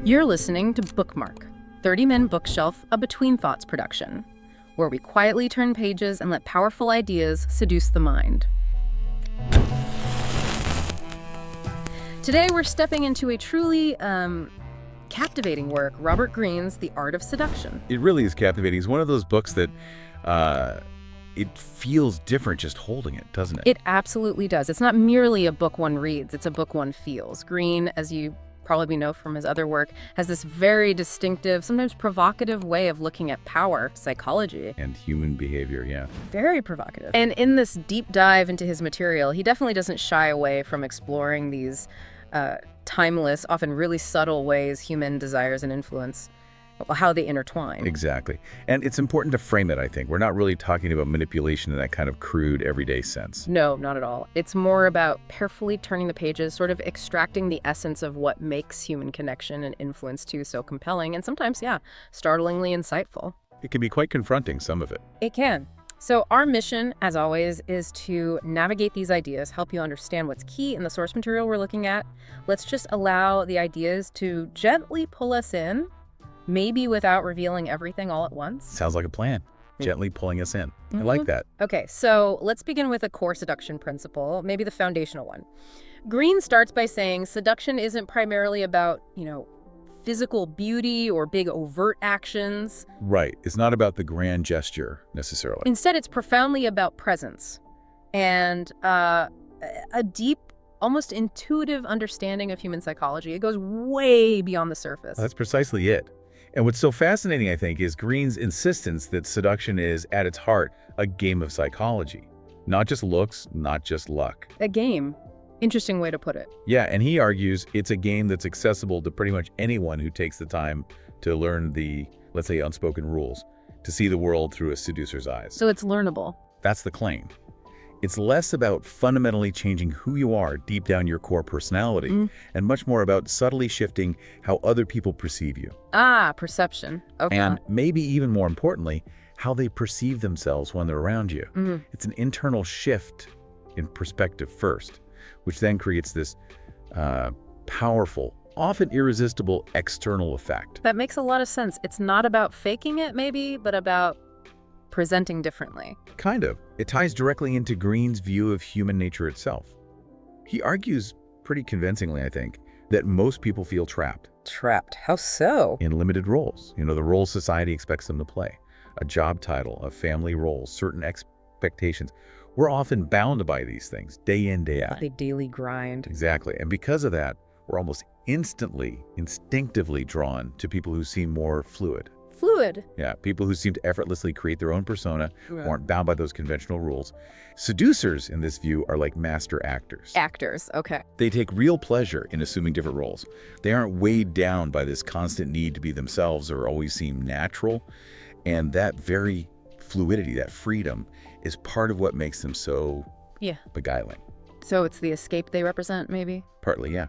You're listening to Bookmark, 30-Man Bookshelf, a BetweenThoughts production, where we quietly turn pages and let powerful ideas seduce the mind. Today we're stepping into a truly captivating work, Robert Greene's The Art of Seduction. It really is captivating. It's one of those books that it feels different just holding it, doesn't it? It absolutely does. It's not merely a book one reads, it's a book one feels. Greene, as you probably know from his other work, has this very distinctive, sometimes provocative way of looking at power, psychology. And human behavior, yeah. Very provocative. And in this deep dive into his material, he definitely doesn't shy away from exploring these timeless, often really subtle ways human desires and influence, how they intertwine. Exactly. And it's important to frame it, I think. We're not really talking about manipulation in that kind of crude, everyday sense. No, not at all. It's more about carefully turning the pages, sort of extracting the essence of what makes human connection and influence too so compelling, and sometimes, yeah, startlingly insightful. It can be quite confronting, some of it. It can. So our mission, as always, is to navigate these ideas, help you understand what's key in the source material we're looking at. Let's just allow the ideas to gently pull us in, maybe without revealing everything all at once. Sounds like a plan. Gently pulling us in. I like that. Okay, so let's begin with a core seduction principle, maybe the foundational one. Greene starts by saying seduction isn't primarily about, physical beauty or big overt actions. Right. It's not about the grand gesture, necessarily. Instead, it's profoundly about presence and a deep, almost intuitive understanding of human psychology. It goes way beyond the surface. That's precisely it. And what's so fascinating, I think, is Greene's insistence that seduction is, at its heart, a game of psychology. Not just looks, not just luck. A game. Interesting way to put it. Yeah, and he argues it's a game that's accessible to pretty much anyone who takes the time to learn the, let's say, unspoken rules, to see the world through a seducer's eyes. So it's learnable. That's the claim. It's less about fundamentally changing who you are deep down your core personality, and much more about subtly shifting how other people perceive you. Ah, perception. Okay. And maybe even more importantly, how they perceive themselves when they're around you. It's an internal shift in perspective first, which then creates this powerful, often irresistible external effect. That makes a lot of sense. It's not about faking it, maybe, but about presenting differently. Kind of. It ties directly into Greene's view of human nature itself. He argues pretty convincingly, I think, that most people feel trapped. Trapped? How so? In limited roles. The roles society expects them to play. A job title, a family role, certain expectations. We're often bound by these things, day in, day out. The daily grind. Exactly. And because of that, we're almost instinctively drawn to people who seem more fluid. Fluid. Yeah, people who seem to effortlessly create their own persona, who aren't bound by those conventional rules. Seducers, in this view, are like master actors. Actors, okay. They take real pleasure in assuming different roles. They aren't weighed down by this constant need to be themselves or always seem natural. And that very fluidity, that freedom, is part of what makes them so beguiling. So it's the escape they represent, maybe? Partly, yeah.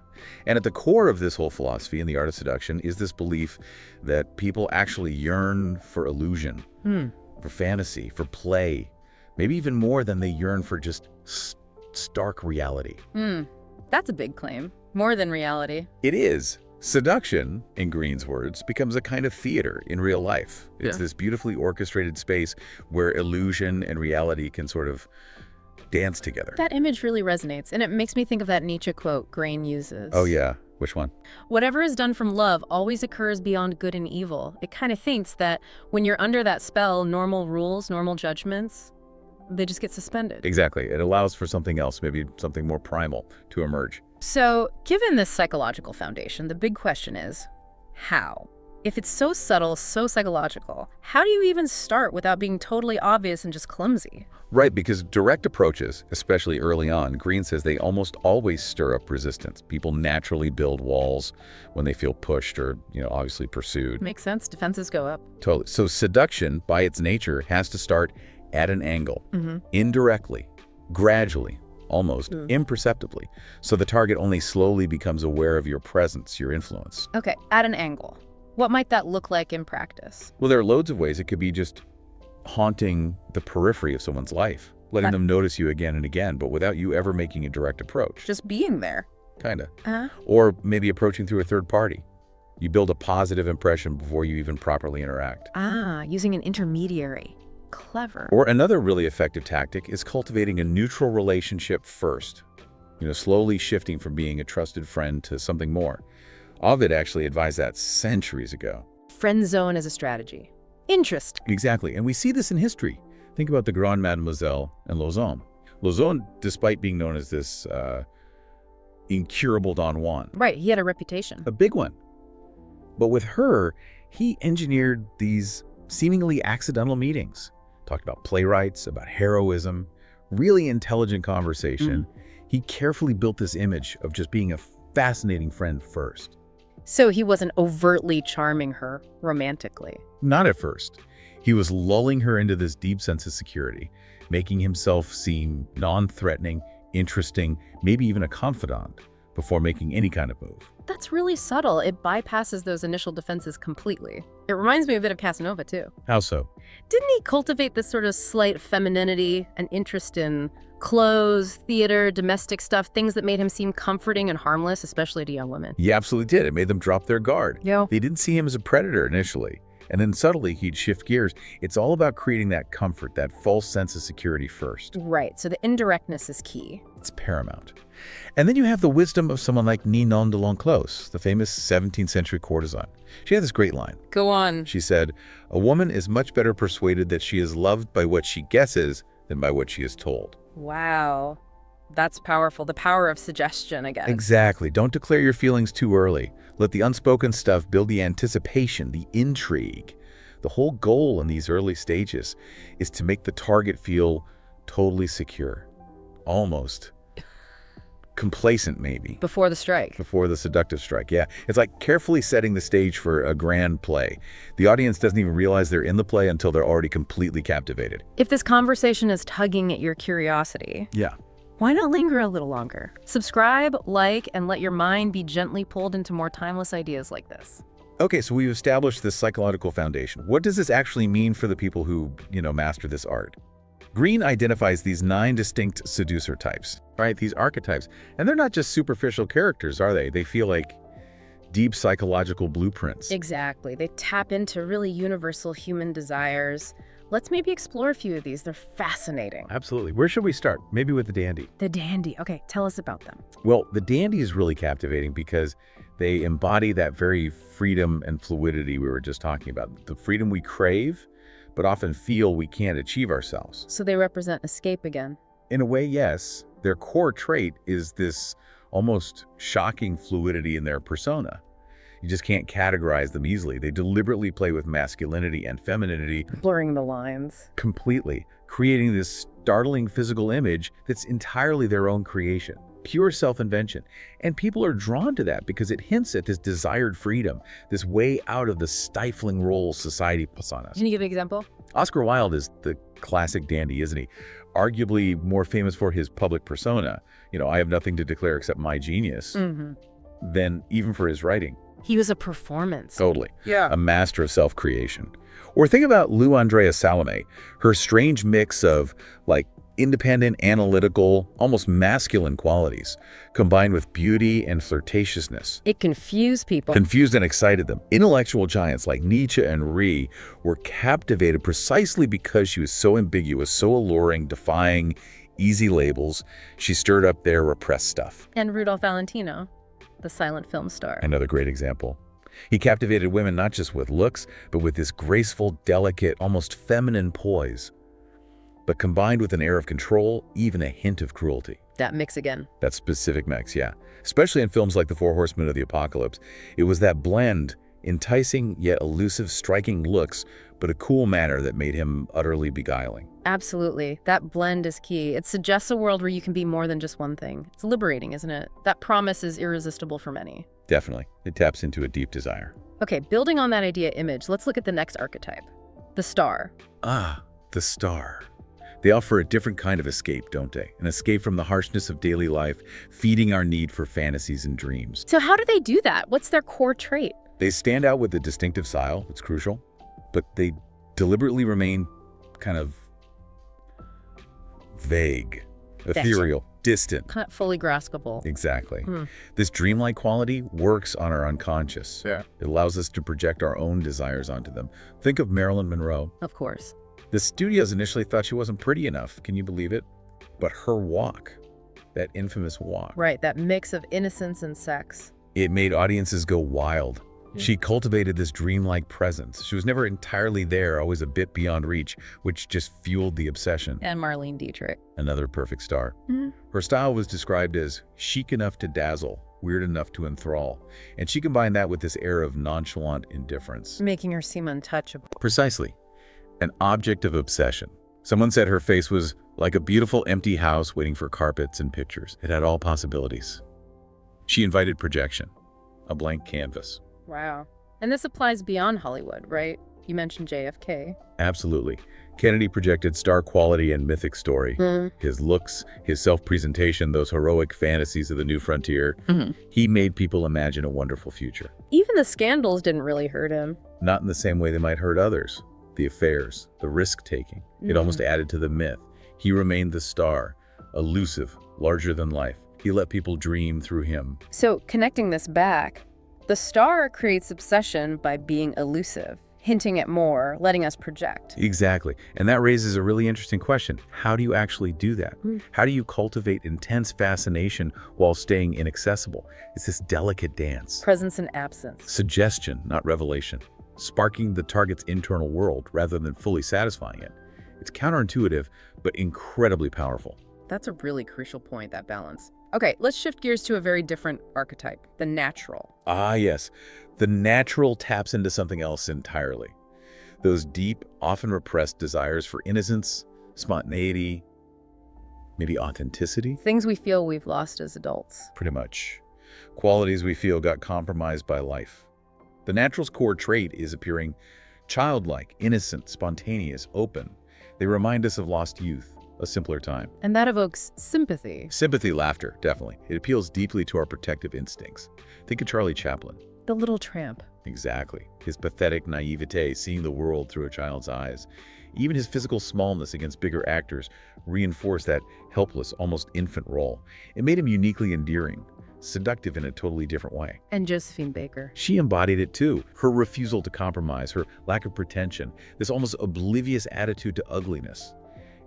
And at the core of this whole philosophy in The Art of Seduction is this belief that people actually yearn for illusion, for fantasy, for play, maybe even more than they yearn for just stark reality. That's a big claim. More than reality. It is. Seduction, in Greene's words, becomes a kind of theater in real life. It's this beautifully orchestrated space where illusion and reality can sort of dance together. That image really resonates, and it makes me think of that Nietzsche quote Greene uses. Oh, yeah. Which one? Whatever is done from love always occurs beyond good and evil. It kind of thinks that when you're under that spell, normal rules, normal judgments, they just get suspended. Exactly. It allows for something else, maybe something more primal, to emerge. So, given this psychological foundation, the big question is, how? If it's so subtle, so psychological, how do you even start without being totally obvious and just clumsy? Right, because direct approaches, especially early on, Greene says they almost always stir up resistance. People naturally build walls when they feel pushed or, obviously pursued. Makes sense. Defenses go up. Totally. So seduction, by its nature, has to start at an angle, indirectly, gradually, almost imperceptibly. So the target only slowly becomes aware of your presence, your influence. Okay, at an angle. What might that look like in practice? Well, there are loads of ways. It could be just haunting the periphery of someone's life, letting them notice you again and again, but without you ever making a direct approach. Just being there. Kinda. Or maybe approaching through a third party. You build a positive impression before you even properly interact. Ah, using an intermediary. Clever. Or another really effective tactic is cultivating a neutral relationship first. Slowly shifting from being a trusted friend to something more. Ovid actually advised that centuries ago. Friend zone as a strategy. Interesting. Exactly, and we see this in history. Think about the Grande Mademoiselle and Lauzun. Lauzun, despite being known as this incurable Don Juan. Right, he had a reputation. A big one. But with her, he engineered these seemingly accidental meetings. Talked about playwrights, about heroism, really intelligent conversation. He carefully built this image of just being a fascinating friend first. So he wasn't overtly charming her romantically. Not at first. He was lulling her into this deep sense of security, making himself seem non-threatening, interesting, maybe even a confidant before making any kind of move. That's really subtle. It bypasses those initial defenses completely. It reminds me a bit of Casanova, too. How so? Didn't he cultivate this sort of slight femininity and interest in clothes, theater, domestic stuff, things that made him seem comforting and harmless, especially to young women? He absolutely did. It made them drop their guard. Yeah. They didn't see him as a predator initially. And then subtly, he'd shift gears. It's all about creating that comfort, that false sense of security first. Right, so the indirectness is key. It's paramount. And then you have the wisdom of someone like Ninon de L'Enclos, the famous 17th century courtesan. She had this great line. Go on. She said, "A woman is much better persuaded that she is loved by what she guesses than by what she is told." Wow. That's powerful. The power of suggestion again. Exactly. Don't declare your feelings too early. Let the unspoken stuff build the anticipation, the intrigue. The whole goal in these early stages is to make the target feel totally secure. Almost complacent, maybe. Before the strike. Before the seductive strike, yeah. It's like carefully setting the stage for a grand play. The audience doesn't even realize they're in the play until they're already completely captivated. If this conversation is tugging at your curiosity, Yeah. why not linger a little longer? Subscribe, like, and let your mind be gently pulled into more timeless ideas like this. Okay, so we've established this psychological foundation. What does this actually mean for the people who, master this art? Greene identifies these 9 distinct seducer types, right? These archetypes. And they're not just superficial characters, are they? They feel like deep psychological blueprints. Exactly. They tap into really universal human desires. Let's maybe explore a few of these. They're fascinating. Absolutely. Where should we start? Maybe with the dandy. The dandy. Okay, tell us about them. Well, the dandy is really captivating because they embody that very freedom and fluidity we were just talking about. The freedom we crave, but often feel we can't achieve ourselves. So they represent escape again. In a way, yes. Their core trait is this almost shocking fluidity in their persona. You just can't categorize them easily. They deliberately play with masculinity and femininity. Blurring the lines. Completely. Creating this startling physical image that's entirely their own creation. Pure self-invention. And people are drawn to that because it hints at this desired freedom, this way out of the stifling roles society puts on us. Can you give an example? Oscar Wilde is the classic dandy, isn't he? Arguably more famous for his public persona. I have nothing to declare except my genius, than even for his writing. He was a performance. Totally. Yeah. A master of self-creation. Or think about Lou Andrea Salome, her strange mix of independent, analytical, almost masculine qualities, combined with beauty and flirtatiousness. It confused people. Confused and excited them. Intellectual giants like Nietzsche and Ree were captivated precisely because she was so ambiguous, so alluring, defying easy labels. She stirred up their repressed stuff. And Rudolph Valentino, the silent film star. Another great example. He captivated women not just with looks, but with this graceful, delicate, almost feminine poise. But combined with an air of control, even a hint of cruelty. That mix again. That specific mix, yeah. Especially in films like The Four Horsemen of the Apocalypse. It was that blend, enticing yet elusive, striking looks, but a cool manner that made him utterly beguiling. Absolutely. That blend is key. It suggests a world where you can be more than just one thing. It's liberating, isn't it? That promise is irresistible for many. Definitely. It taps into a deep desire. Okay, building on that idea image, let's look at the next archetype. The star. Ah, the star. They offer a different kind of escape, don't they? An escape from the harshness of daily life, feeding our need for fantasies and dreams. So how do they do that? What's their core trait? They stand out with a distinctive style, it's crucial, but they deliberately remain kind of vague. ethereal, distant. Not fully graspable. Exactly. This dreamlike quality works on our unconscious. Yeah. It allows us to project our own desires onto them. Think of Marilyn Monroe. Of course. The studios initially thought she wasn't pretty enough. Can you believe it? But her walk, that infamous walk. Right, that mix of innocence and sex. It made audiences go wild. She cultivated this dreamlike presence. She was never entirely there, always a bit beyond reach, which just fueled the obsession. And Marlene Dietrich. Another perfect star. Her style was described as chic enough to dazzle, weird enough to enthrall. And she combined that with this air of nonchalant indifference. Making her seem untouchable. Precisely. An object of obsession. Someone said her face was like a beautiful empty house waiting for carpets and pictures. It had all possibilities. She invited projection, a blank canvas. Wow. And this applies beyond Hollywood, right? You mentioned JFK. Absolutely. Kennedy projected star quality and mythic story. His looks, his self-presentation, those heroic fantasies of the new frontier. He made people imagine a wonderful future. Even the scandals didn't really hurt him. Not in the same way they might hurt others. The affairs, the risk-taking. It almost added to the myth. He remained the star, elusive, larger than life. He let people dream through him. So, connecting this back, the star creates obsession by being elusive, hinting at more, letting us project. Exactly. And that raises a really interesting question. How do you actually do that? How do you cultivate intense fascination while staying inaccessible? It's this delicate dance. Presence and absence. Suggestion, not revelation. Sparking the target's internal world rather than fully satisfying it. It's counterintuitive, but incredibly powerful. That's a really crucial point, that balance. Okay, let's shift gears to a very different archetype, the natural. Ah, yes. The natural taps into something else entirely. Those deep, often repressed desires for innocence, spontaneity, maybe authenticity. Things we feel we've lost as adults. Pretty much. Qualities we feel got compromised by life. The natural's core trait is appearing childlike, innocent, spontaneous, open. They remind us of lost youth, a simpler time. And that evokes sympathy. Sympathy, laughter, definitely. It appeals deeply to our protective instincts. Think of Charlie Chaplin. The little tramp. Exactly. His pathetic naivete, seeing the world through a child's eyes. Even his physical smallness against bigger actors reinforced that helpless, almost infant role. It made him uniquely endearing, seductive in a totally different way. And Josephine Baker. She embodied it too. Her refusal to compromise, her lack of pretension, this almost oblivious attitude to ugliness.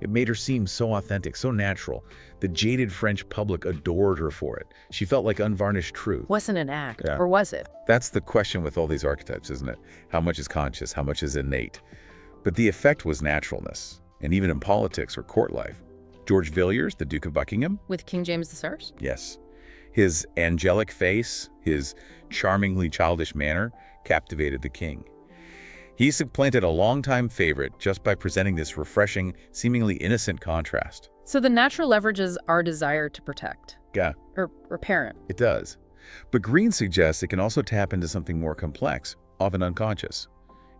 It made her seem so authentic, so natural. The jaded French public adored her for it. She felt like unvarnished truth. Wasn't an act, Yeah. or was it? That's the question with all these archetypes, isn't it? How much is conscious? How much is innate? But the effect was naturalness, and even in politics or court life. George Villiers, the Duke of Buckingham? With King James I? Yes. His angelic face, his charmingly childish manner, captivated the king. He supplanted a longtime favorite just by presenting this refreshing, seemingly innocent contrast. So the natural leverages our desire to protect. Yeah, Or parent. it does. But Greene suggests it can also tap into something more complex, often unconscious.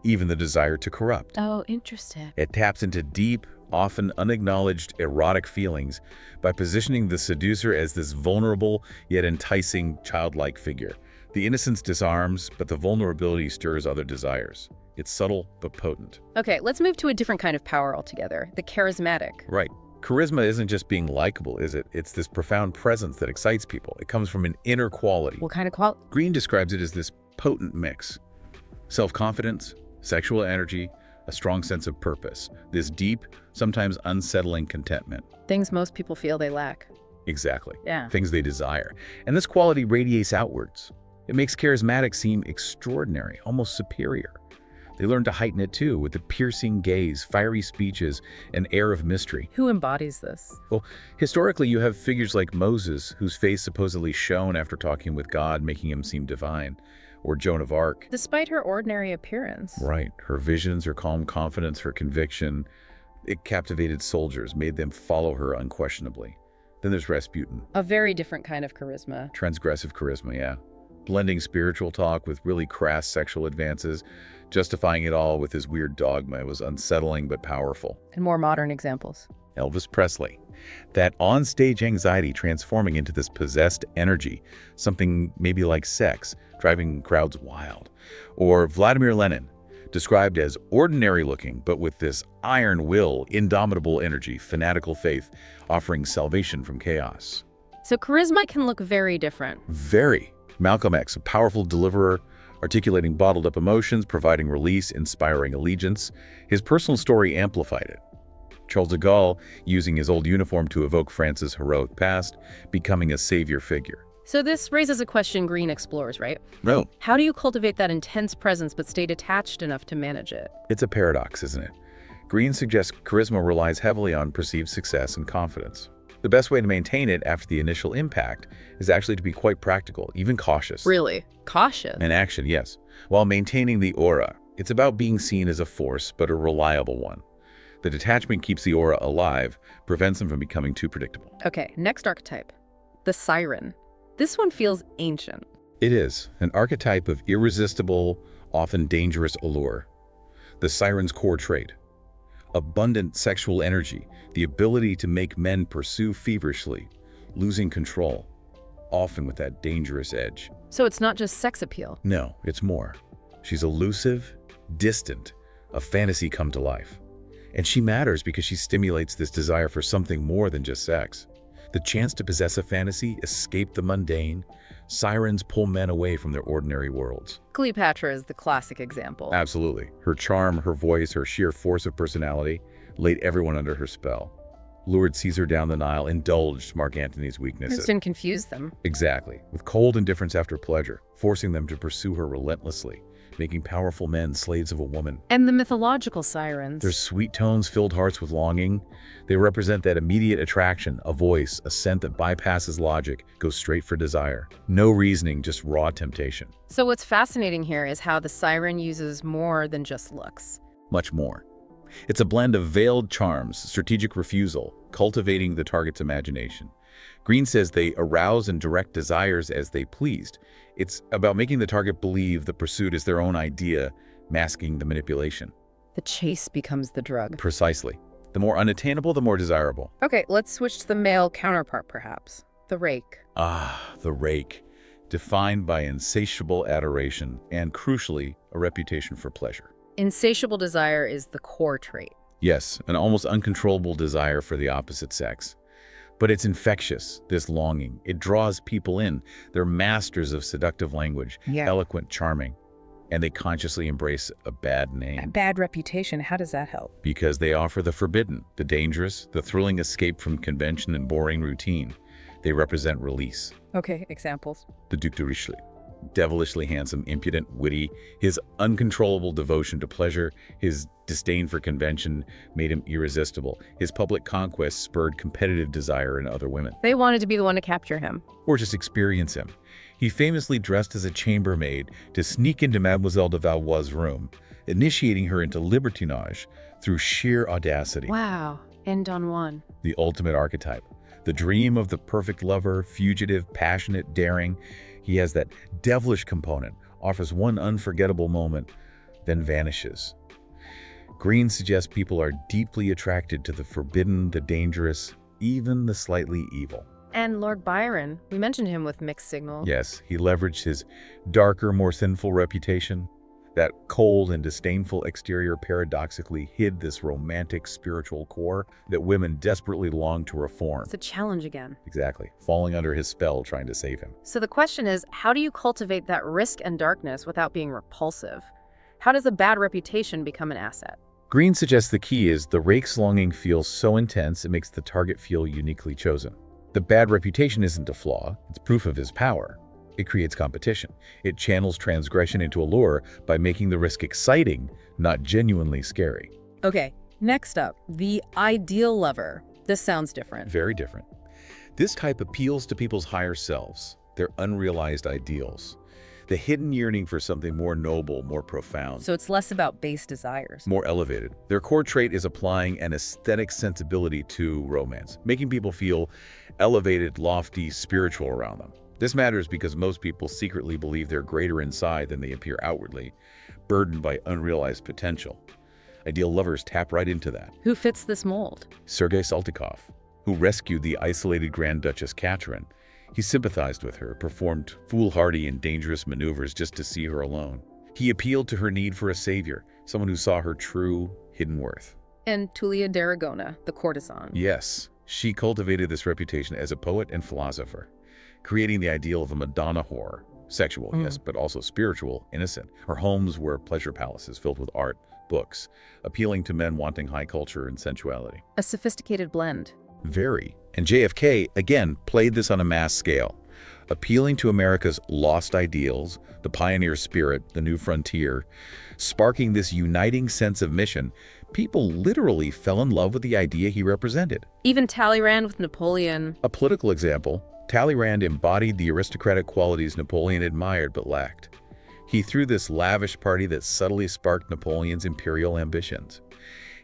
Even the desire to corrupt. Oh, interesting. It taps into deep, often unacknowledged erotic feelings by positioning the seducer as this vulnerable yet enticing childlike figure. The innocence disarms, but the vulnerability stirs other desires. It's subtle but potent. Okay, let's move to a different kind of power altogether, the charismatic. Right. Charisma isn't just being likable, is it? It's this profound presence that excites people. It comes from an inner quality. What kind of quality? Greene describes it as this potent mix. Self-confidence, sexual energy, a strong sense of purpose. This deep, sometimes unsettling contentment. Things most people feel they lack. Exactly. Yeah. Things they desire. And this quality radiates outwards. It makes charismatic seem extraordinary, almost superior. They learn to heighten it too, with the piercing gaze, fiery speeches, an air of mystery. Who embodies this? Well, historically, you have figures like Moses, whose face supposedly shone after talking with God, making him seem divine, or Joan of Arc. Despite her ordinary appearance. Right. Her visions, her calm confidence, her conviction, it captivated soldiers, made them follow her unquestionably. Then there's Rasputin. A very different kind of charisma. Transgressive charisma, yeah. Blending spiritual talk with really crass sexual advances, justifying it all with his weird dogma. It was unsettling but powerful. And more modern examples. Elvis Presley. That on-stage anxiety transforming into this possessed energy, something maybe like sex, driving crowds wild. Or Vladimir Lenin, described as ordinary-looking, but with this iron will, indomitable energy, fanatical faith, offering salvation from chaos. So charisma can look very different. Very. Malcolm X, a powerful deliverer, articulating bottled-up emotions, providing release, inspiring allegiance. His personal story amplified it. Charles de Gaulle, using his old uniform to evoke France's heroic past, becoming a savior figure. So this raises a question Greene explores, right? No. How do you cultivate that intense presence but stay detached enough to manage it? It's a paradox, isn't it? Greene suggests charisma relies heavily on perceived success and confidence. The best way to maintain it after the initial impact is actually to be quite practical, even cautious. Really? Cautious? In action, yes. While maintaining the aura, it's about being seen as a force, but a reliable one. The detachment keeps the aura alive, prevents them from becoming too predictable. Okay, next archetype. The siren. This one feels ancient. It is an archetype of irresistible, often dangerous allure. The siren's core trait: abundant sexual energy, the ability to make men pursue feverishly, losing control, often with that dangerous edge. So it's not just sex appeal. No, it's more. She's elusive, distant, a fantasy come to life. And she matters because she stimulates this desire for something more than just sex. The chance to possess a fantasy, escape the mundane. Sirens pull men away from their ordinary worlds. Cleopatra is the classic example. Absolutely. Her charm, her voice, her sheer force of personality laid everyone under her spell. Lured Caesar down the Nile, indulged Mark Antony's weaknesses. Instant confused them. Exactly. With cold indifference after pleasure, forcing them to pursue her relentlessly, making powerful men slaves of a woman. And the mythological sirens. Their sweet tones filled hearts with longing. They represent that immediate attraction, a voice, a scent that bypasses logic, goes straight for desire. No reasoning, just raw temptation. So what's fascinating here is how the siren uses more than just looks. Much more. It's a blend of veiled charms, strategic refusal, cultivating the target's imagination. Greene says they arouse and direct desires as they pleased. It's about making the target believe the pursuit is their own idea, masking the manipulation. The chase becomes the drug. Precisely. The more unattainable, the more desirable. Okay, let's switch to the male counterpart, perhaps. The rake. Ah, the rake. Defined by insatiable adoration and, crucially, a reputation for pleasure. Insatiable desire is the core trait. Yes, an almost uncontrollable desire for the opposite sex. But it's infectious, this longing. It draws people in. They're masters of seductive language, eloquent, charming, and they consciously embrace a bad name. A bad reputation, how does that help? Because they offer the forbidden, the dangerous, the thrilling escape from convention and boring routine. They represent release. Okay, examples. The Duc de Richelieu. Devilishly handsome, impudent, witty. His uncontrollable devotion to pleasure, his disdain for convention made him irresistible. His public conquest spurred competitive desire in other women. They wanted to be the one to capture him. Or just experience him. He famously dressed as a chambermaid to sneak into Mademoiselle de Valois' room, initiating her into libertinage through sheer audacity. Wow, end on one. The ultimate archetype. The dream of the perfect lover, fugitive, passionate, daring. He has that devilish component, offers one unforgettable moment, then vanishes. Greene suggests people are deeply attracted to the forbidden, the dangerous, even the slightly evil. And Lord Byron, we mentioned him with Mixed Signal. Yes, he leveraged his darker, more sinful reputation. That cold and disdainful exterior paradoxically hid this romantic spiritual core that women desperately longed to reform. It's a challenge again. Exactly, falling under his spell trying to save him. So the question is, how do you cultivate that risk and darkness without being repulsive? How does a bad reputation become an asset? Greene suggests the key is the rake's longing feels so intense it makes the target feel uniquely chosen. The bad reputation isn't a flaw, it's proof of his power. It creates competition. It channels transgression into allure by making the risk exciting, not genuinely scary. Okay, next up, the ideal lover. This sounds different. Very different. This type appeals to people's higher selves, their unrealized ideals, the hidden yearning for something more noble, more profound. So it's less about base desires. More elevated. Their core trait is applying an aesthetic sensibility to romance, making people feel elevated, lofty, spiritual around them. This matters because most people secretly believe they're greater inside than they appear outwardly, burdened by unrealized potential. Ideal lovers tap right into that. Who fits this mold? Sergei Saltykov, who rescued the isolated Grand Duchess Catherine. He sympathized with her, performed foolhardy and dangerous maneuvers just to see her alone. He appealed to her need for a savior, someone who saw her true, hidden worth. And Tulia d'Aragona, the courtesan. Yes, she cultivated this reputation as a poet and philosopher, creating the ideal of a Madonna whore, sexual, yes, but also spiritual, innocent. Her homes were pleasure palaces filled with art, books, appealing to men wanting high culture and sensuality. A sophisticated blend. Very. And JFK, again, played this on a mass scale, appealing to America's lost ideals, the pioneer spirit, the new frontier, sparking this uniting sense of mission. People literally fell in love with the idea he represented. Even Talleyrand with Napoleon. A political example, Talleyrand embodied the aristocratic qualities Napoleon admired but lacked. He threw this lavish party that subtly sparked Napoleon's imperial ambitions.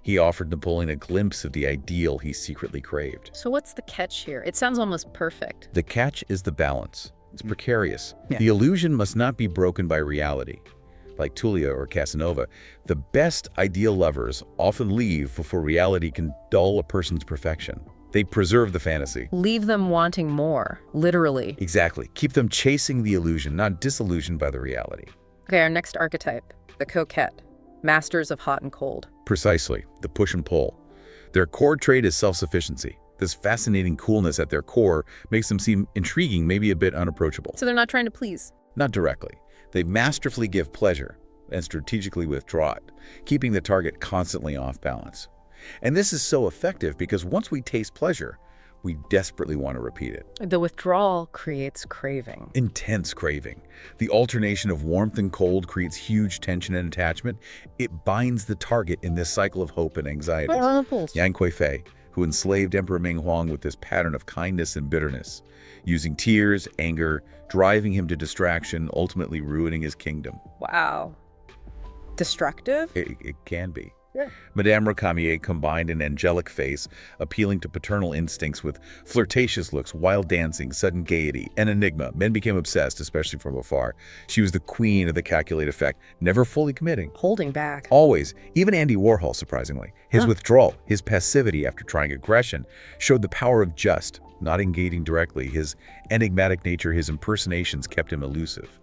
He offered Napoleon a glimpse of the ideal he secretly craved. So what's the catch here? It sounds almost perfect. The catch is the balance. It's precarious. Yeah. The illusion must not be broken by reality. Like Tulia or Casanova, the best ideal lovers often leave before reality can dull a person's perfection. They preserve the fantasy. Leave them wanting more, literally. Exactly. Keep them chasing the illusion, not disillusioned by the reality. Okay, our next archetype, the coquette. Masters of hot and cold. Precisely. The push and pull. Their core trait is self-sufficiency. This fascinating coolness at their core makes them seem intriguing, maybe a bit unapproachable. So they're not trying to please. Not directly. They masterfully give pleasure and strategically withdraw it, keeping the target constantly off balance. And this is so effective because once we taste pleasure, we desperately want to repeat it. The withdrawal creates craving. Intense craving. The alternation of warmth and cold creates huge tension and attachment. It binds the target in this cycle of hope and anxiety. Yang Kuei-fei, who enslaved Emperor Ming Huang with this pattern of kindness and bitterness, using tears, anger, driving him to distraction, ultimately ruining his kingdom. Wow. Destructive? It can be. Yeah. Madame Recamier combined an angelic face, appealing to paternal instincts with flirtatious looks, wild dancing, sudden gaiety, an enigma. Men became obsessed, especially from afar. She was the queen of the calculate effect, never fully committing. Holding back. Always. Even Andy Warhol, surprisingly. His withdrawal, his passivity after trying aggression, showed the power of just, not engaging directly. His enigmatic nature, his impersonations kept him elusive.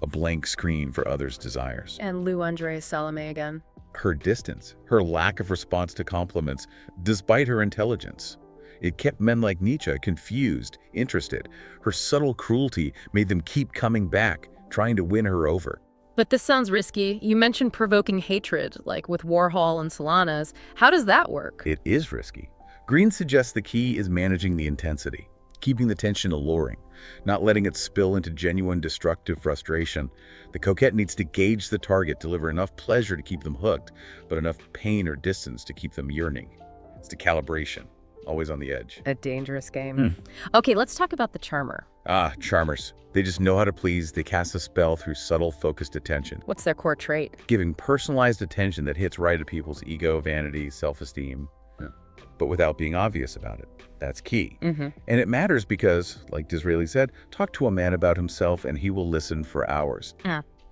A blank screen for others' desires. And Lou Andre Salome again. Her distance, her lack of response to compliments, despite her intelligence. It kept men like Nietzsche confused, interested. Her subtle cruelty made them keep coming back, trying to win her over. But this sounds risky. You mentioned provoking hatred, like with Warhol and Solanas. How does that work? It is risky. Greene suggests the key is managing the intensity, keeping the tension alluring, not letting it spill into genuine destructive frustration. The coquette needs to gauge the target, deliver enough pleasure to keep them hooked, but enough pain or distance to keep them yearning. It's the calibration, always on the edge. A dangerous game. Okay, let's talk about the charmer. Ah, charmers. They just know how to please. They cast a spell through subtle, focused attention, What's their core trait? giving personalized attention that hits right at people's ego, vanity, self-esteem, but without being obvious about it. That's key. And it matters because, like Disraeli said, talk to a man about himself and he will listen for hours.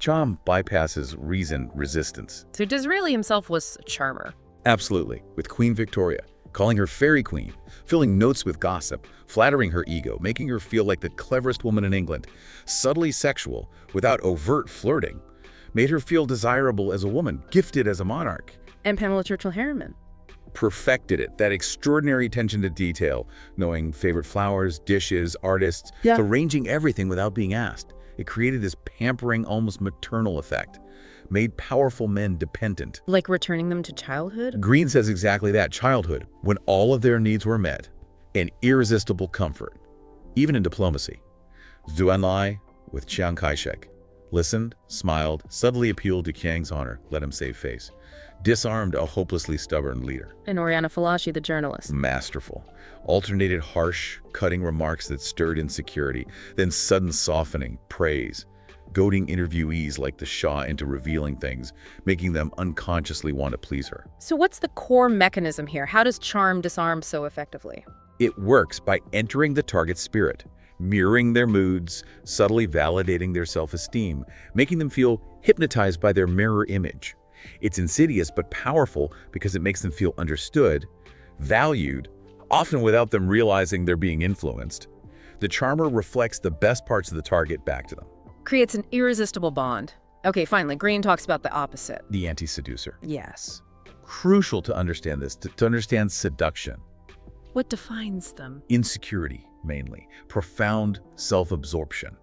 Charm bypasses reason resistance. So Disraeli himself was a charmer. Absolutely. With Queen Victoria, calling her fairy queen, filling notes with gossip, flattering her ego, making her feel like the cleverest woman in England, subtly sexual, without overt flirting, made her feel desirable as a woman, gifted as a monarch. And Pamela Churchill Harriman. Perfected it, that extraordinary attention to detail, knowing favorite flowers, dishes, artists, arranging everything without being asked. It created this pampering, almost maternal effect, made powerful men dependent. Like returning them to childhood? Greene says exactly that, childhood, when all of their needs were met, an irresistible comfort, even in diplomacy. Zhou Enlai with Chiang Kai-shek. Listened, smiled, subtly appealed to Chiang's honor, let him save face. Disarmed a hopelessly stubborn leader. And Oriana Fallaci, the journalist. Masterful. Alternated harsh, cutting remarks that stirred insecurity, then sudden softening, praise, goading interviewees like the Shah into revealing things, making them unconsciously want to please her. So what's the core mechanism here? How does charm disarm so effectively? It works by entering the target's spirit, mirroring their moods, subtly validating their self-esteem, making them feel hypnotized by their mirror image. It's insidious but powerful because it makes them feel understood, valued, often without them realizing they're being influenced. The charmer reflects the best parts of the target back to them. Creates an irresistible bond. Okay, finally, Greene talks about the opposite. The anti-seducer. Yes. Crucial to understand this, to understand seduction. What defines them? Insecurity, mainly. Profound self-absorption.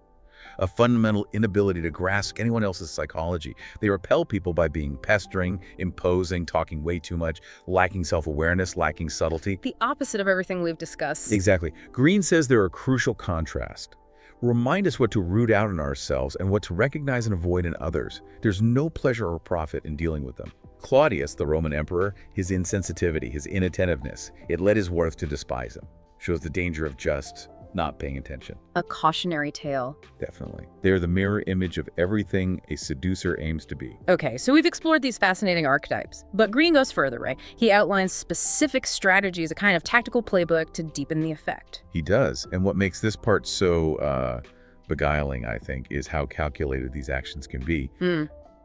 A fundamental inability to grasp anyone else's psychology. They repel people by being pestering, imposing, talking way too much, lacking self-awareness, lacking subtlety. The opposite of everything we've discussed. Exactly. Greene says there are crucial contrast. Remind us what to root out in ourselves and what to recognize and avoid in others. There's no pleasure or profit in dealing with them. Claudius, the Roman emperor, his insensitivity, his inattentiveness, it led his worth to despise him. Shows the danger of just not paying attention. A cautionary tale. Definitely. They're the mirror image of everything a seducer aims to be. Okay, so we've explored these fascinating archetypes, but Greene goes further, right? He outlines specific strategies, a kind of tactical playbook to deepen the effect. He does. And what makes this part so beguiling, I think, is how calculated these actions can be.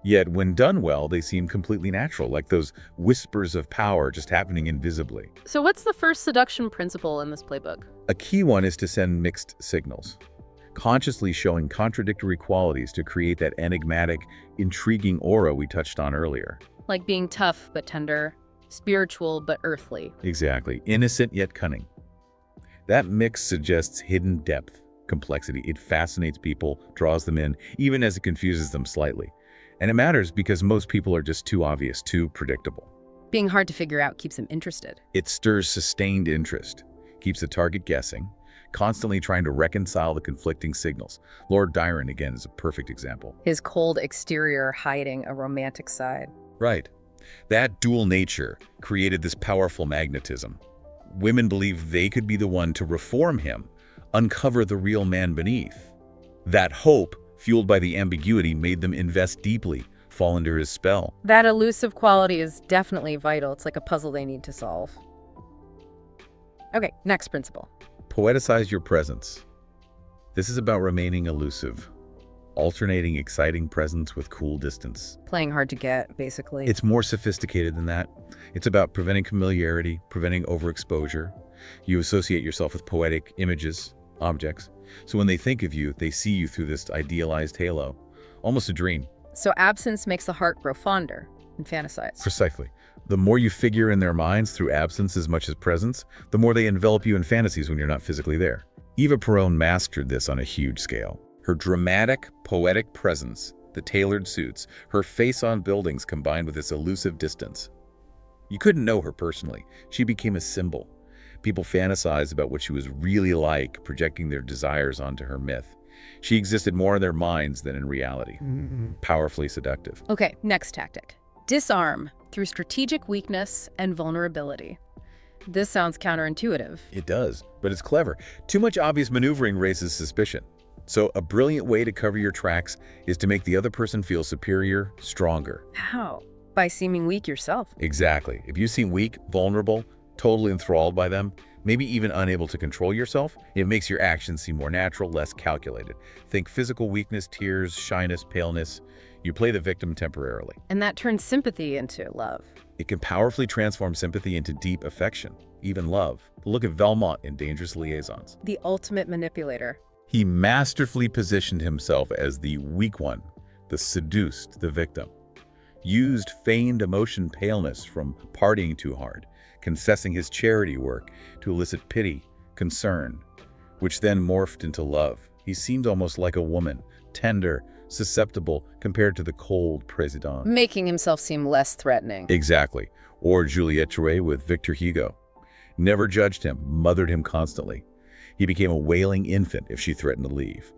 Yet, when done well, they seem completely natural, like those whispers of power just happening invisibly. So what's the first seduction principle in this playbook? A key one is to send mixed signals, consciously showing contradictory qualities to create that enigmatic, intriguing aura we touched on earlier. Like being tough but tender, spiritual but earthly. Exactly. Innocent yet cunning. That mix suggests hidden depth, complexity. It fascinates people, draws them in, even as it confuses them slightly. And it matters because most people are just too obvious, too predictable. Being hard to figure out keeps them interested. It stirs sustained interest, keeps the target guessing, constantly trying to reconcile the conflicting signals. Lord Byron, again, is a perfect example. His cold exterior hiding a romantic side. Right. That dual nature created this powerful magnetism. Women believed they could be the one to reform him, uncover the real man beneath. That hope, fueled by the ambiguity, made them invest deeply, fall under his spell. That elusive quality is definitely vital. It's like a puzzle they need to solve. Okay, next principle. Poeticize your presence. This is about remaining elusive, alternating exciting presence with cool distance. Playing hard to get, basically. It's more sophisticated than that. It's about preventing familiarity, preventing overexposure. You associate yourself with poetic images, objects. So when they think of you, they see you through this idealized halo, almost a dream. So absence makes the heart grow fonder and fantasize. Precisely. The more you figure in their minds through absence as much as presence, the more they envelop you in fantasies when you're not physically there. Eva Peron mastered this on a huge scale. Her dramatic, poetic presence, the tailored suits, her face on buildings combined with this elusive distance. You couldn't know her personally. She became a symbol. People fantasized about what she was really like, projecting their desires onto her myth. She existed more in their minds than in reality. Powerfully seductive. Okay, next tactic. Disarm through strategic weakness and vulnerability. This sounds counterintuitive. It does, but it's clever. Too much obvious maneuvering raises suspicion. So a brilliant way to cover your tracks is to make the other person feel superior, stronger. How? By seeming weak yourself. Exactly. If you seem weak, vulnerable, totally enthralled by them, maybe even unable to control yourself, it makes your actions seem more natural, less calculated. Think physical weakness, tears, shyness, paleness. You play the victim temporarily. And that turns sympathy into love. It can powerfully transform sympathy into deep affection, even love. Look at Valmont in Dangerous Liaisons. The ultimate manipulator. He masterfully positioned himself as the weak one, the seduced, the victim. Used feigned emotion paleness from partying too hard, confessing his charity work to elicit pity, concern, which then morphed into love. He seemed almost like a woman, tender, susceptible compared to the cold président. Making himself seem less threatening. Exactly. Or Juliette Drouet with Victor Hugo. Never judged him, mothered him constantly. He became a wailing infant if she threatened to leave.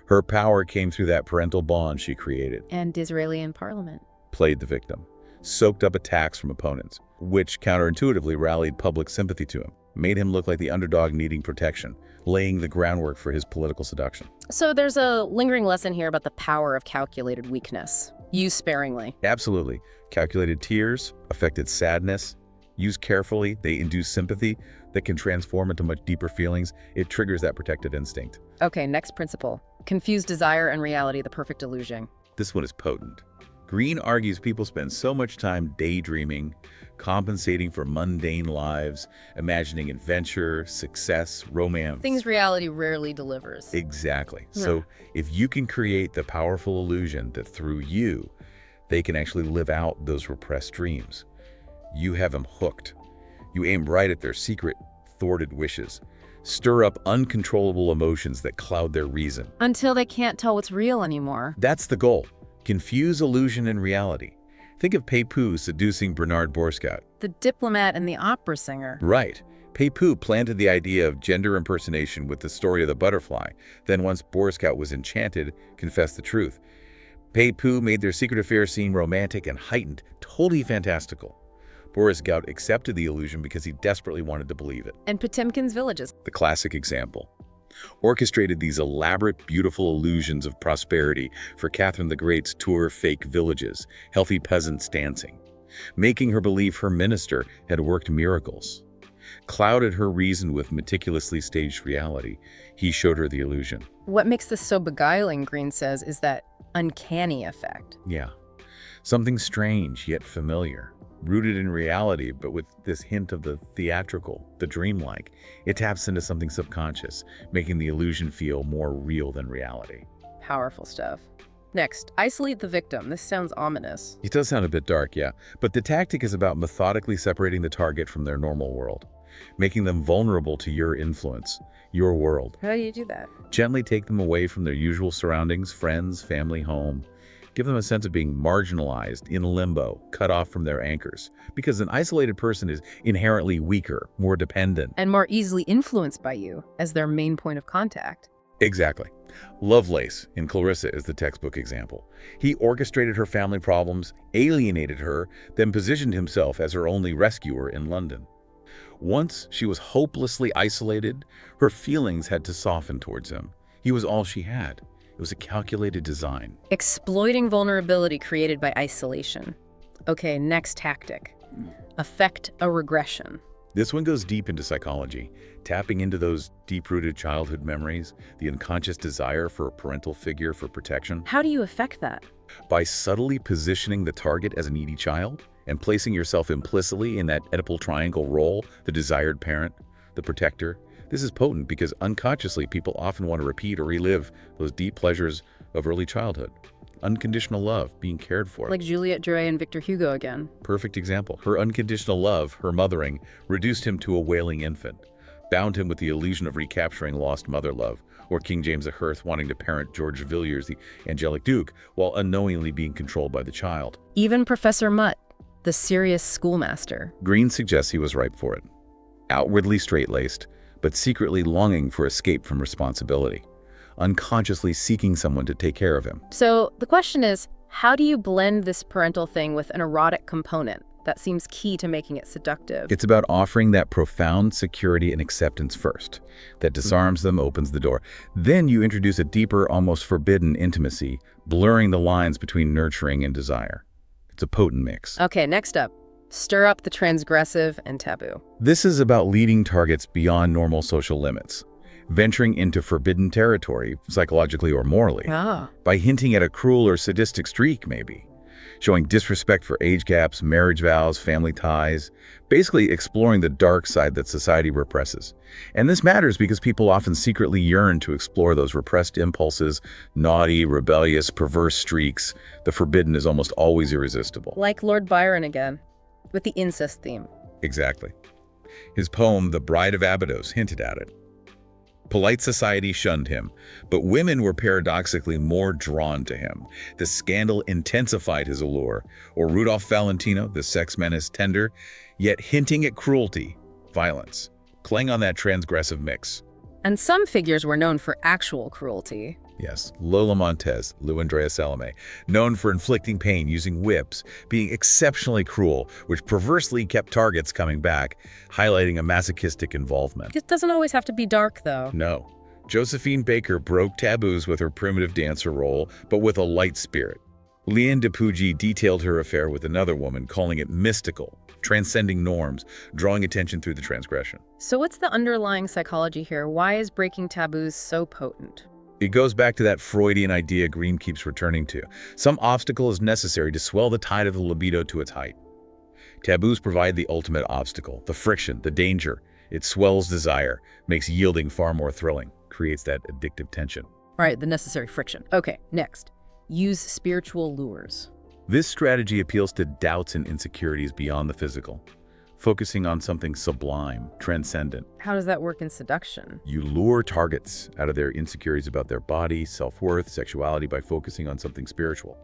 Her power came through that parental bond she created. And Disraeli in Parliament. Played the victim. Soaked up attacks from opponents, which counterintuitively rallied public sympathy to him. Made him look like the underdog needing protection, laying the groundwork for his political seduction. So there's a lingering lesson here about the power of calculated weakness. Use sparingly. Absolutely. Calculated tears, affected sadness. Used carefully, they induce sympathy that can transform into much deeper feelings. It triggers that protective instinct. Okay, next principle. Confuse desire and reality, the perfect illusion. This one is potent. Greene argues people spend so much time daydreaming, compensating for mundane lives, imagining adventure, success, romance. Things reality rarely delivers. Exactly. Yeah. So if you can create the powerful illusion that through you, they can actually live out those repressed dreams, you have them hooked. You aim right at their secret, thwarted wishes. Stir up uncontrollable emotions that cloud their reason. Until they can't tell what's real anymore. That's the goal. Confuse illusion and reality. Think of Pei-Pu seducing Bernard Borscott. The diplomat and the opera singer. Right. Pei-Pu planted the idea of gender impersonation with the story of the butterfly. Then once Borscott was enchanted, confessed the truth. Pei-Pu made their secret affair seem romantic and heightened, totally fantastical. Borscott accepted the illusion because he desperately wanted to believe it. And Potemkin's villages. The classic example. Orchestrated these elaborate, beautiful illusions of prosperity for Catherine the Great's tour fake villages, healthy peasants dancing, making her believe her minister had worked miracles. Clouded her reason with meticulously staged reality. He showed her the illusion. What makes this so beguiling, Greene says, is that uncanny effect. Yeah. Something strange yet familiar. Rooted in reality, but with this hint of the theatrical, the dreamlike. It taps into something subconscious, making the illusion feel more real than reality. Powerful stuff. Next, isolate the victim. This sounds ominous. It does sound a bit dark, yeah. But the tactic is about methodically separating the target from their normal world, making them vulnerable to your influence, your world. How do you do that? Gently take them away from their usual surroundings, friends, family, home. Give them a sense of being marginalized, in limbo, cut off from their anchors. Because an isolated person is inherently weaker, more dependent. And more easily influenced by you as their main point of contact. Exactly. Lovelace in Clarissa is the textbook example. He orchestrated her family problems, alienated her, then positioned himself as her only rescuer in London. Once she was hopelessly isolated, her feelings had to soften towards him. He was all she had. It was a calculated design. Exploiting vulnerability created by isolation. Okay, next tactic. Affect a regression. This one goes deep into psychology, tapping into those deep-rooted childhood memories, the unconscious desire for a parental figure for protection. How do you affect that? By subtly positioning the target as a needy child and placing yourself implicitly in that Oedipal triangle role, the desired parent, the protector. This is potent because unconsciously people often want to repeat or relive those deep pleasures of early childhood. Unconditional love, being cared for. Like Juliette Drouet and Victor Hugo again. Perfect example. Her unconditional love, her mothering, reduced him to a wailing infant, bound him with the illusion of recapturing lost mother love, or King James of Hearth wanting to parent George Villiers, the angelic duke, while unknowingly being controlled by the child. Even Professor Mutt, the serious schoolmaster. Greene suggests he was ripe for it. Outwardly straight-laced, but secretly longing for escape from responsibility, unconsciously seeking someone to take care of him. So the question is, how do you blend this parental thing with an erotic component that seems key to making it seductive? It's about offering that profound security and acceptance first, that disarms them, opens the door. Then you introduce a deeper, almost forbidden intimacy, blurring the lines between nurturing and desire. It's a potent mix. Okay, next up. Stir up the transgressive and taboo. This is about leading targets beyond normal social limits, venturing into forbidden territory, psychologically or morally, by hinting at a cruel or sadistic streak, maybe, showing disrespect for age gaps, marriage vows, family ties, basically exploring the dark side that society represses. And this matters because people often secretly yearn to explore those repressed impulses, naughty, rebellious, perverse streaks. The forbidden is almost always irresistible. Like Lord Byron again, with the incest theme. Exactly. His poem, The Bride of Abydos, hinted at it. Polite society shunned him, but women were paradoxically more drawn to him. The scandal intensified his allure. Or Rudolph Valentino, the sex menace tender, yet hinting at cruelty, violence, playing on that transgressive mix. And some figures were known for actual cruelty. Yes, Lola Montez, Lou Andrea Salome, known for inflicting pain using whips, being exceptionally cruel, which perversely kept targets coming back, highlighting a masochistic involvement. It doesn't always have to be dark, though. No. Josephine Baker broke taboos with her primitive dancer role, but with a light spirit. Liane de Pougy detailed her affair with another woman, calling it mystical, transcending norms, drawing attention through the transgression. So what's the underlying psychology here? Why is breaking taboos so potent? It goes back to that Freudian idea Greene keeps returning to. Some obstacle is necessary to swell the tide of the libido to its height. Taboos provide the ultimate obstacle, the friction, the danger. It swells desire, makes yielding far more thrilling, creates that addictive tension. Right, the necessary friction. Okay, next. Use spiritual lures. This strategy appeals to doubts and insecurities beyond the physical, focusing on something sublime, transcendent. How does that work in seduction? You lure targets out of their insecurities about their body, self-worth, sexuality by focusing on something spiritual.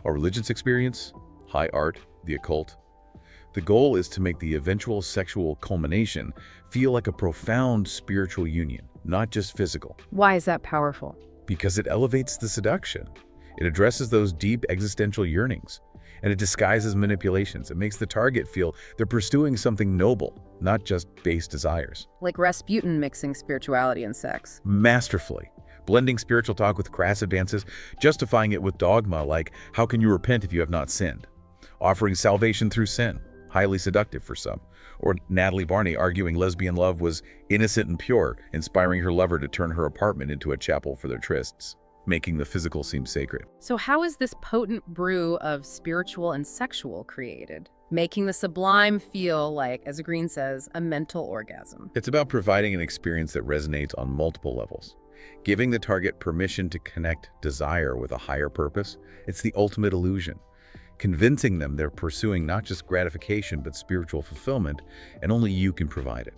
A religious experience, high art, the occult. The goal is to make the eventual sexual culmination feel like a profound spiritual union, not just physical. Why is that powerful? Because it elevates the seduction. It addresses those deep existential yearnings, and it disguises manipulations. It makes the target feel they're pursuing something noble, not just base desires. Like Rasputin mixing spirituality and sex. Masterfully, blending spiritual talk with crass advances, justifying it with dogma like, how can you repent if you have not sinned? Offering salvation through sin, highly seductive for some. Or Natalie Barney arguing lesbian love was innocent and pure, inspiring her lover to turn her apartment into a chapel for their trysts, making the physical seem sacred. So how is this potent brew of spiritual and sexual created? Making the sublime feel like, as Greene says, a mental orgasm. It's about providing an experience that resonates on multiple levels. Giving the target permission to connect desire with a higher purpose. It's the ultimate illusion. Convincing them they're pursuing not just gratification but spiritual fulfillment, and only you can provide it.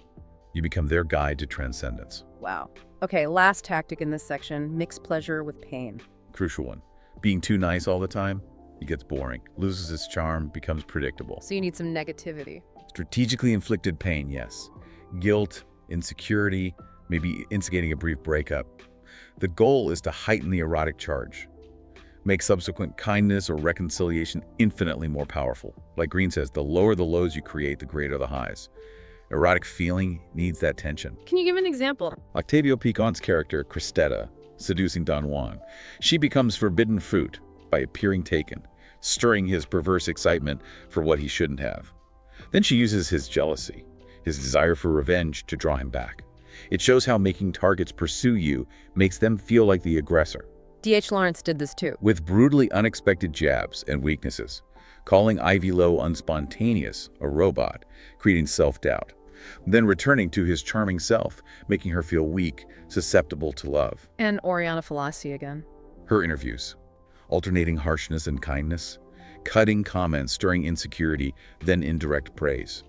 You become their guide to transcendence. Wow. Okay, last tactic in this section, mix pleasure with pain. Crucial one. Being too nice all the time, it gets boring, loses its charm, becomes predictable. So you need some negativity. Strategically inflicted pain, yes. Guilt, insecurity, maybe instigating a brief breakup. The goal is to heighten the erotic charge. Make subsequent kindness or reconciliation infinitely more powerful. Like Greene says, the lower the lows you create, the greater the highs. Erotic feeling needs that tension. Can you give an example? Octavio Piquant's character, Cristeta, seducing Don Juan. She becomes forbidden fruit by appearing taken, stirring his perverse excitement for what he shouldn't have. Then she uses his jealousy, his desire for revenge to draw him back. It shows how making targets pursue you makes them feel like the aggressor. D.H. Lawrence did this too. With brutally unexpected jabs and weaknesses, calling Ivy Lowe unspontaneous, a robot, creating self-doubt. Then returning to his charming self, making her feel weak, susceptible to love. And Oriana Fallaci again. Her interviews, alternating harshness and kindness, cutting comments, stirring insecurity, then indirect praise.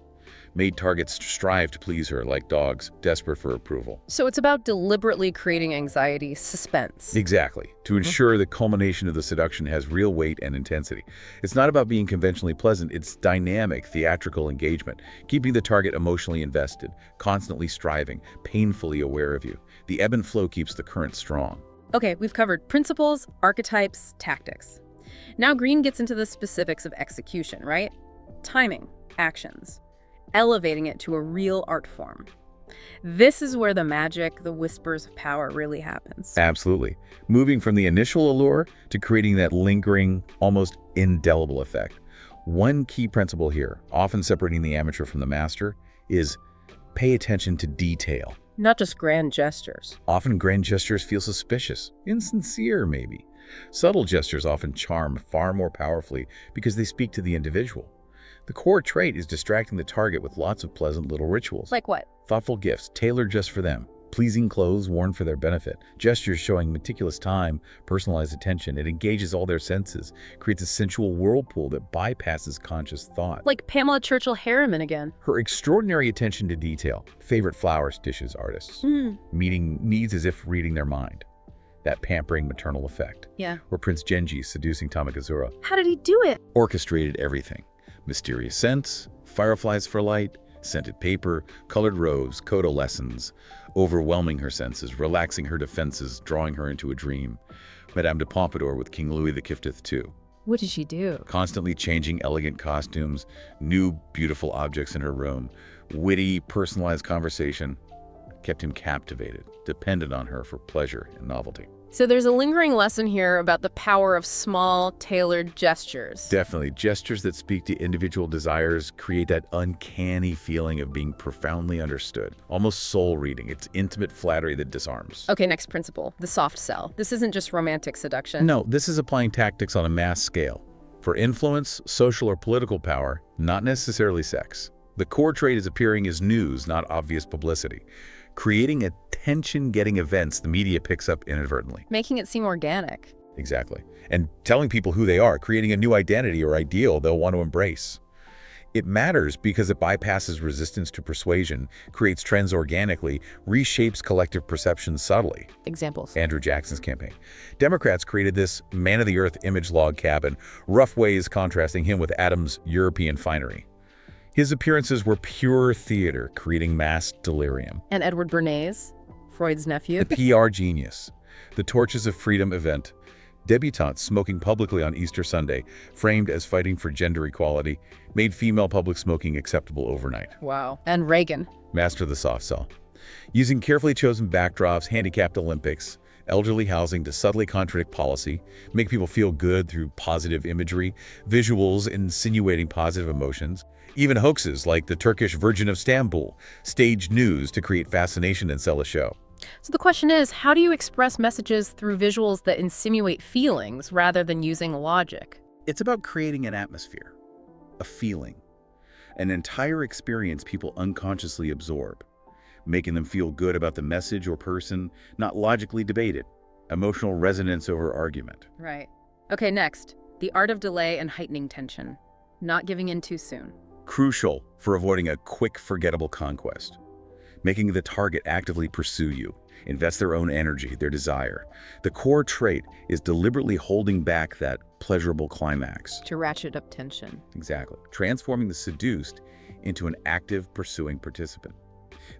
Made targets strive to please her like dogs, desperate for approval. So it's about deliberately creating anxiety, suspense. Exactly, to ensure the culmination of the seduction has real weight and intensity. It's not about being conventionally pleasant, it's dynamic, theatrical engagement, keeping the target emotionally invested, constantly striving, painfully aware of you. The ebb and flow keeps the current strong. Okay, we've covered principles, archetypes, tactics. Now Greene gets into the specifics of execution, right? Timing, actions. Elevating it to a real art form. This is where the magic, the whispers of power really happens. Absolutely. Moving from the initial allure to creating that lingering, almost indelible effect. One key principle here, often separating the amateur from the master, is pay attention to detail. Not just grand gestures. Often grand gestures feel suspicious, insincere maybe. Subtle gestures often charm far more powerfully because they speak to the individual. The core trait is distracting the target with lots of pleasant little rituals. Like what? Thoughtful gifts, tailored just for them. Pleasing clothes worn for their benefit. Gestures showing meticulous time, personalized attention. It engages all their senses, creates a sensual whirlpool that bypasses conscious thought. Like Pamela Churchill Harriman again. Her extraordinary attention to detail. Favorite flowers, dishes, artists. Meeting needs as if reading their mind. That pampering maternal effect. Yeah. Or Prince Genji seducing Tamagazura. How did he do it? Orchestrated everything. Mysterious scents, fireflies for light, scented paper, colored rose, coda lessons, overwhelming her senses, relaxing her defenses, drawing her into a dream. Madame de Pompadour with King Louis the Gifteth too. What did she do? Constantly changing elegant costumes, new beautiful objects in her room, witty, personalized conversation, kept him captivated, dependent on her for pleasure and novelty. So there's a lingering lesson here about the power of small, tailored gestures. Definitely. Gestures that speak to individual desires create that uncanny feeling of being profoundly understood. Almost soul reading. It's intimate flattery that disarms. Okay, next principle, the soft sell. This isn't just romantic seduction. No, this is applying tactics on a mass scale. For influence, social or political power, not necessarily sex. The core trait is appearing as news, not obvious publicity. Creating attention-getting events the media picks up inadvertently. Making it seem organic. Exactly. And telling people who they are, creating a new identity or ideal they'll want to embrace. It matters because it bypasses resistance to persuasion, creates trends organically, reshapes collective perception subtly. Examples. Andrew Jackson's campaign. Democrats created this man-of-the-earth image log cabin, rough ways contrasting him with Adams' European finery. His appearances were pure theater, creating mass delirium. And Edward Bernays, Freud's nephew. The PR genius. The Torches of Freedom event. Debutantes smoking publicly on Easter Sunday, framed as fighting for gender equality, made female public smoking acceptable overnight. Wow. And Reagan. Master of the soft sell. Using carefully chosen backdrops, handicapped Olympics, elderly housing to subtly contradict policy, make people feel good through positive imagery, visuals insinuating positive emotions, even hoaxes like the Turkish Virgin of Istanbul, staged news to create fascination and sell a show. So the question is, how do you express messages through visuals that insinuate feelings rather than using logic? It's about creating an atmosphere, a feeling, an entire experience people unconsciously absorb, making them feel good about the message or person, not logically debated, emotional resonance over argument. Right. Okay, next, the art of delay and heightening tension. Not giving in too soon. Crucial for avoiding a quick, forgettable conquest. Making the target actively pursue you, invest their own energy, their desire. The core trait is deliberately holding back that pleasurable climax. To ratchet up tension. Exactly. Transforming the seduced into an active, pursuing participant.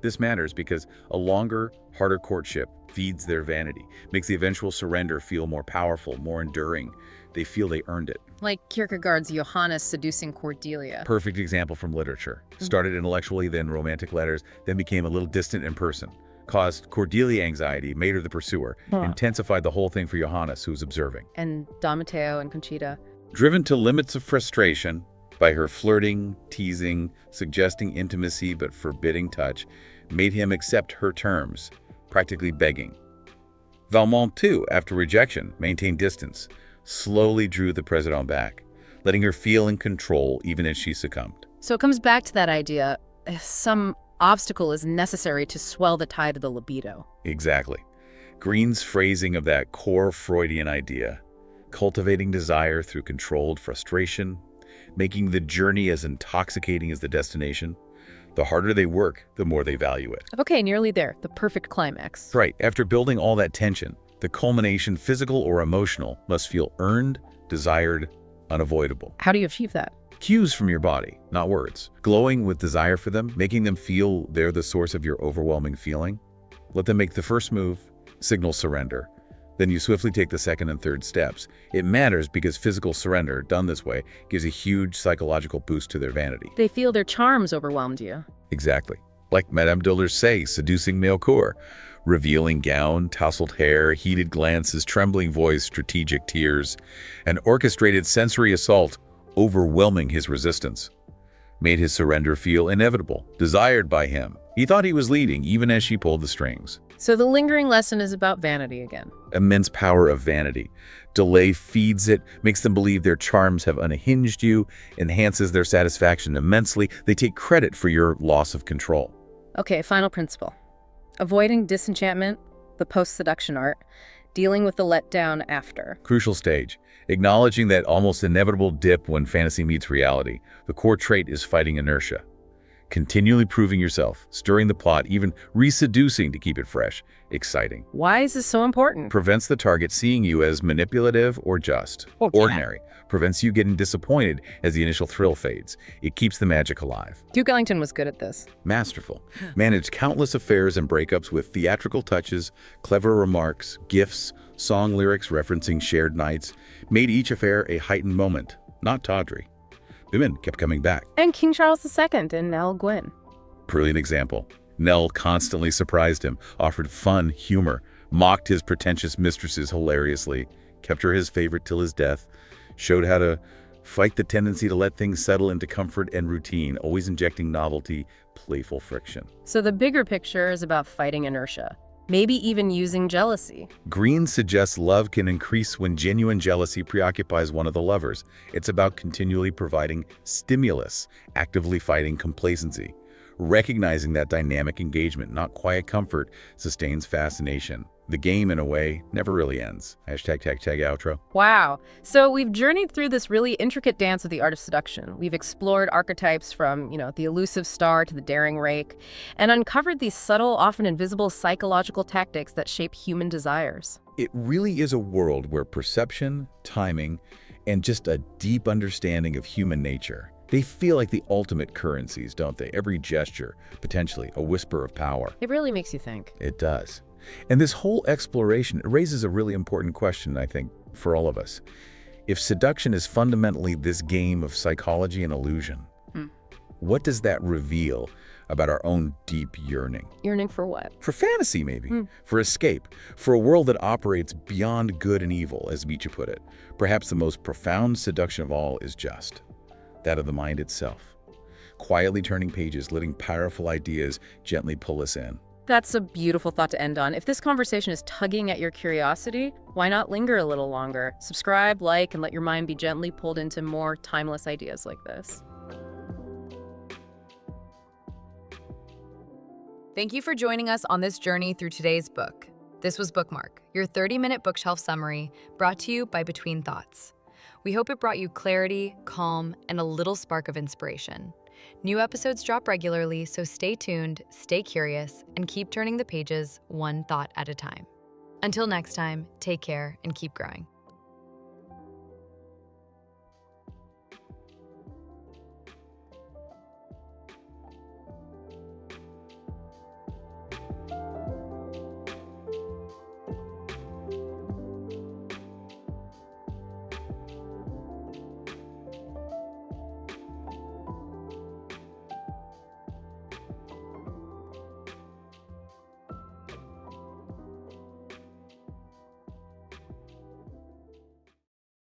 This matters because a longer, harder courtship feeds their vanity, makes the eventual surrender feel more powerful, more enduring. They feel they earned it. Like Kierkegaard's Johannes seducing Cordelia. Perfect example from literature. Started intellectually, then romantic letters, then became a little distant in person. Caused Cordelia anxiety, made her the pursuer. Intensified the whole thing for Johannes, who was observing. And Don Mateo and Conchita. Driven to limits of frustration by her flirting, teasing, suggesting intimacy but forbidding touch, made him accept her terms, practically begging. Valmont, too, after rejection, maintained distance, slowly drew the présidente back, letting her feel in control even as she succumbed. So it comes back to that idea, some obstacle is necessary to swell the tide of the libido. Exactly. Greene's phrasing of that core Freudian idea, cultivating desire through controlled frustration, making the journey as intoxicating as the destination. The harder they work, the more they value it. Okay, nearly there. The perfect climax. Right. After building all that tension, the culmination, physical or emotional, must feel earned, desired, unavoidable. How do you achieve that? Cues from your body, not words. Glowing with desire for them, making them feel they're the source of your overwhelming feeling. Let them make the first move, signal surrender. Then you swiftly take the second and third steps. It matters because physical surrender, done this way, gives a huge psychological boost to their vanity. They feel their charms overwhelmed you. Exactly. Like Madame de Lursay seducing Melchior. Revealing gown, tousled hair, heated glances, trembling voice, strategic tears. An orchestrated sensory assault, overwhelming his resistance. Made his surrender feel inevitable, desired by him. He thought he was leading, even as she pulled the strings. So the lingering lesson is about vanity again. Immense power of vanity. Delay feeds it, makes them believe their charms have unhinged you, enhances their satisfaction immensely. They take credit for your loss of control. Okay, final principle. Avoiding disenchantment, the post-seduction art, dealing with the letdown after. Crucial stage. Acknowledging that almost inevitable dip when fantasy meets reality. The core trait is fighting inertia. Continually proving yourself, stirring the plot, even reseducing to keep it fresh, exciting. Why is this so important? Prevents the target seeing you as manipulative or just. Ordinary. Prevents you getting disappointed as the initial thrill fades. It keeps the magic alive. Duke Ellington was good at this. Masterful. Managed countless affairs and breakups with theatrical touches, clever remarks, gifts, song lyrics referencing shared nights. Made each affair a heightened moment, not tawdry. Women kept coming back. And King Charles II and Nell Gwyn. Brilliant example. Nell constantly surprised him, offered fun, humor, mocked his pretentious mistresses hilariously, kept her his favorite till his death, showed how to fight the tendency to let things settle into comfort and routine, always injecting novelty, playful friction. So the bigger picture is about fighting inertia, maybe even using jealousy. Greene suggests love can increase when genuine jealousy preoccupies one of the lovers. It's about continually providing stimulus, actively fighting complacency. Recognizing that dynamic engagement, not quiet comfort, sustains fascination. The game, in a way, never really ends. Hashtag outro. Wow. So we've journeyed through this really intricate dance of the art of seduction. We've explored archetypes from, the elusive star to the daring rake, and uncovered these subtle, often invisible psychological tactics that shape human desires. It really is a world where perception, timing, and just a deep understanding of human nature, they feel like the ultimate currencies, don't they? Every gesture, potentially a whisper of power. It really makes you think. It does. And this whole exploration raises a really important question, I think, for all of us. If seduction is fundamentally this game of psychology and illusion, what does that reveal about our own deep yearning? Yearning for what? For fantasy, maybe. For escape. For a world that operates beyond good and evil, as Nietzsche put it. Perhaps the most profound seduction of all is just that of the mind itself. Quietly turning pages, letting powerful ideas gently pull us in. That's a beautiful thought to end on. If this conversation is tugging at your curiosity, why not linger a little longer? Subscribe, like, and let your mind be gently pulled into more timeless ideas like this. Thank you for joining us on this journey through today's book. This was Bookmark, your 30-minute bookshelf summary, brought to you by Between Thoughts. We hope it brought you clarity, calm, and a little spark of inspiration. New episodes drop regularly, so stay tuned, stay curious, and keep turning the pages one thought at a time. Until next time, take care and keep growing.